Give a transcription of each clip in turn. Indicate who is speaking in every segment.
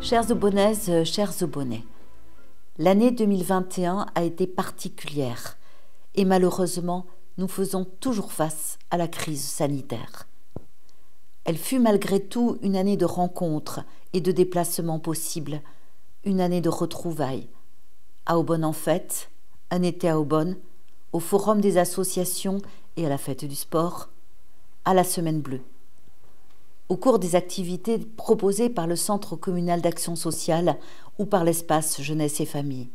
Speaker 1: Chères Aubonnaises, chers Aubonnais, l'année 2021 a été particulière et malheureusement, nous faisons toujours face à la crise sanitaire. Elle fut malgré tout une année de rencontres et de déplacements possibles, une année de retrouvailles. À Aubonne en fête, un été à Aubonne, au forum des associations et à la fête du sport, à la Semaine bleue. Au cours des activités proposées par le Centre communal d'action sociale ou par l'espace jeunesse et famille.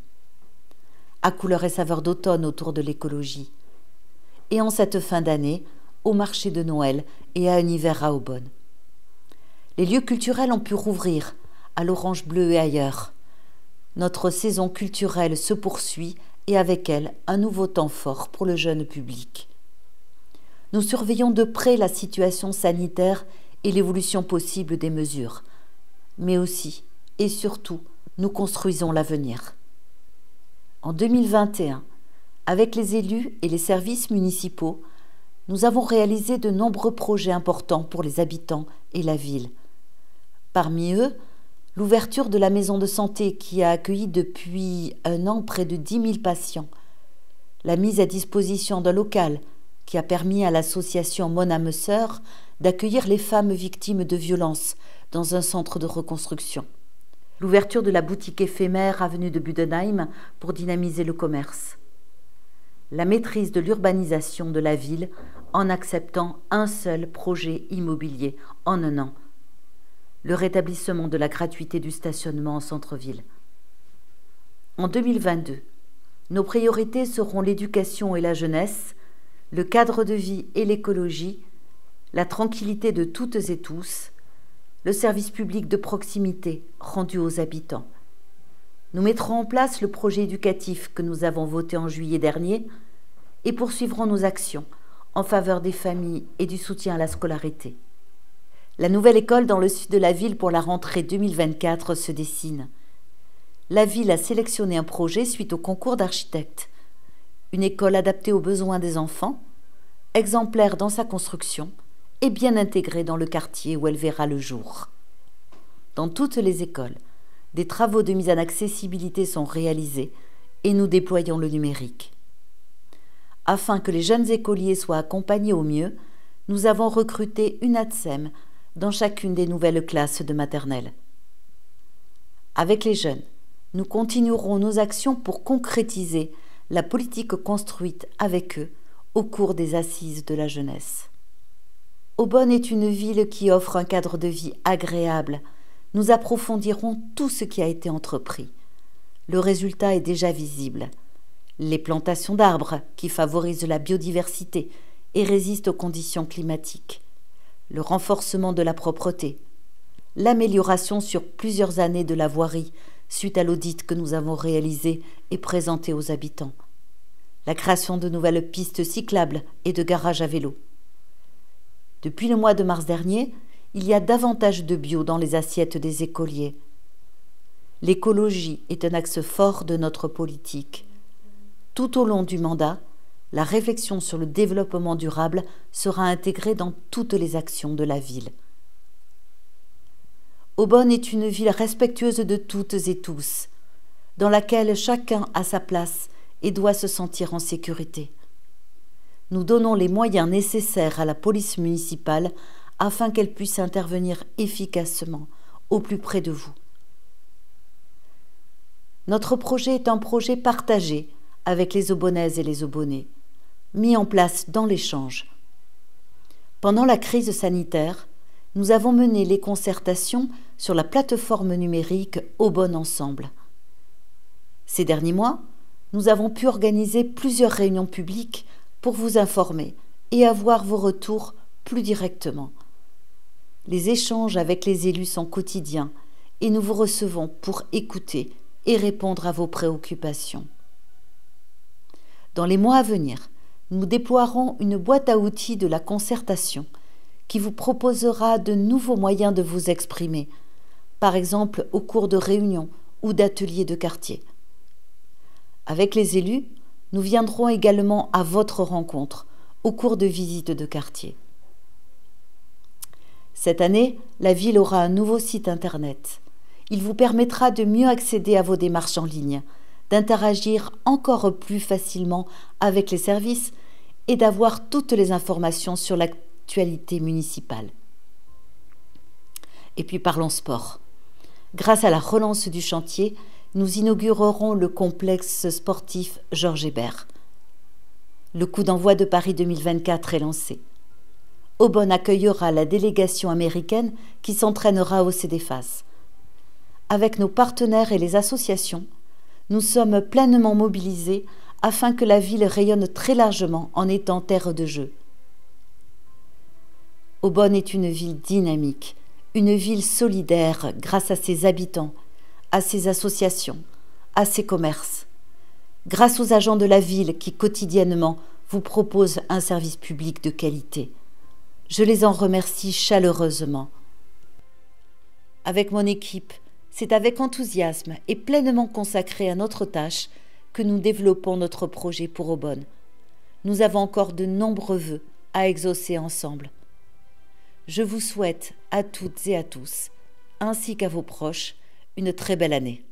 Speaker 1: À couleur et saveur d'automne autour de l'écologie. Et en cette fin d'année, au marché de Noël et à un hiver à Aubonne. Les lieux culturels ont pu rouvrir, à l'Orange Bleu et ailleurs. Notre saison culturelle se poursuit et avec elle, un nouveau temps fort pour le jeune public. Nous surveillons de près la situation sanitaire et l'évolution possible des mesures. Mais aussi, et surtout, nous construisons l'avenir. En 2021, avec les élus et les services municipaux, nous avons réalisé de nombreux projets importants pour les habitants et la ville. Parmi eux, l'ouverture de la maison de santé qui a accueilli depuis un an près de 10 000 patients, la mise à disposition d'un local qui a permis à l'association Mon âme sœur d'accueillir les femmes victimes de violences dans un centre de reconstruction. L'ouverture de la boutique éphémère avenue de Budenheim pour dynamiser le commerce. La maîtrise de l'urbanisation de la ville en acceptant un seul projet immobilier en un an. Le rétablissement de la gratuité du stationnement en centre-ville. En 2022, nos priorités seront l'éducation et la jeunesse, le cadre de vie et l'écologie, la tranquillité de toutes et tous, le service public de proximité rendu aux habitants. Nous mettrons en place le projet éducatif que nous avons voté en juillet dernier et poursuivrons nos actions en faveur des familles et du soutien à la scolarité. La nouvelle école dans le sud de la ville pour la rentrée 2024 se dessine. La ville a sélectionné un projet suite au concours d'architectes. Une école adaptée aux besoins des enfants, exemplaire dans sa construction et bien intégrée dans le quartier où elle verra le jour. Dans toutes les écoles, des travaux de mise en accessibilité sont réalisés et nous déployons le numérique. Afin que les jeunes écoliers soient accompagnés au mieux, nous avons recruté une ATSEM dans chacune des nouvelles classes de maternelle. Avec les jeunes, nous continuerons nos actions pour concrétiser la politique construite avec eux au cours des assises de la jeunesse. Aubonne est une ville qui offre un cadre de vie agréable. Nous approfondirons tout ce qui a été entrepris. Le résultat est déjà visible. Les plantations d'arbres qui favorisent la biodiversité et résistent aux conditions climatiques. Le renforcement de la propreté. L'amélioration sur plusieurs années de la voirie suite à l'audit que nous avons réalisé et présenté aux habitants. La création de nouvelles pistes cyclables et de garages à vélo. Depuis le mois de mars dernier, il y a davantage de bio dans les assiettes des écoliers. L'écologie est un axe fort de notre politique. Tout au long du mandat, la réflexion sur le développement durable sera intégrée dans toutes les actions de la ville. Aubonne est une ville respectueuse de toutes et tous, dans laquelle chacun a sa place et doit se sentir en sécurité. Nous donnons les moyens nécessaires à la police municipale afin qu'elle puisse intervenir efficacement au plus près de vous. Notre projet est un projet partagé avec les Aubonnaises et les Aubonnais, mis en place dans l'échange. Pendant la crise sanitaire, nous avons mené les concertations sur la plateforme numérique Aubonne Ensemble. Ces derniers mois, nous avons pu organiser plusieurs réunions publiques pour vous informer et avoir vos retours plus directement. Les échanges avec les élus sont quotidiens et nous vous recevons pour écouter et répondre à vos préoccupations. Dans les mois à venir, nous déploierons une boîte à outils de la concertation qui vous proposera de nouveaux moyens de vous exprimer, par exemple au cours de réunions ou d'ateliers de quartier. Avec les élus, nous viendrons également à votre rencontre au cours de visites de quartier. Cette année, la ville aura un nouveau site internet. Il vous permettra de mieux accéder à vos démarches en ligne, d'interagir encore plus facilement avec les services et d'avoir toutes les informations sur l'actualité municipale. Et puis parlons sport. Grâce à la relance du chantier, nous inaugurerons le complexe sportif Georges Hébert. Le coup d'envoi de Paris 2024 est lancé. Aubonne accueillera la délégation américaine qui s'entraînera au CEDEFAS. Avec nos partenaires et les associations, nous sommes pleinement mobilisés afin que la ville rayonne très largement en étant terre de jeu. Aubonne est une ville dynamique, une ville solidaire grâce à ses habitants, à ses associations, à ses commerces. Grâce aux agents de la ville qui quotidiennement vous proposent un service public de qualité. Je les en remercie chaleureusement. Avec mon équipe, c'est avec enthousiasme et pleinement consacré à notre tâche que nous développons notre projet pour Aubonne. Nous avons encore de nombreux vœux à exaucer ensemble. Je vous souhaite à toutes et à tous, ainsi qu'à vos proches, une très belle année.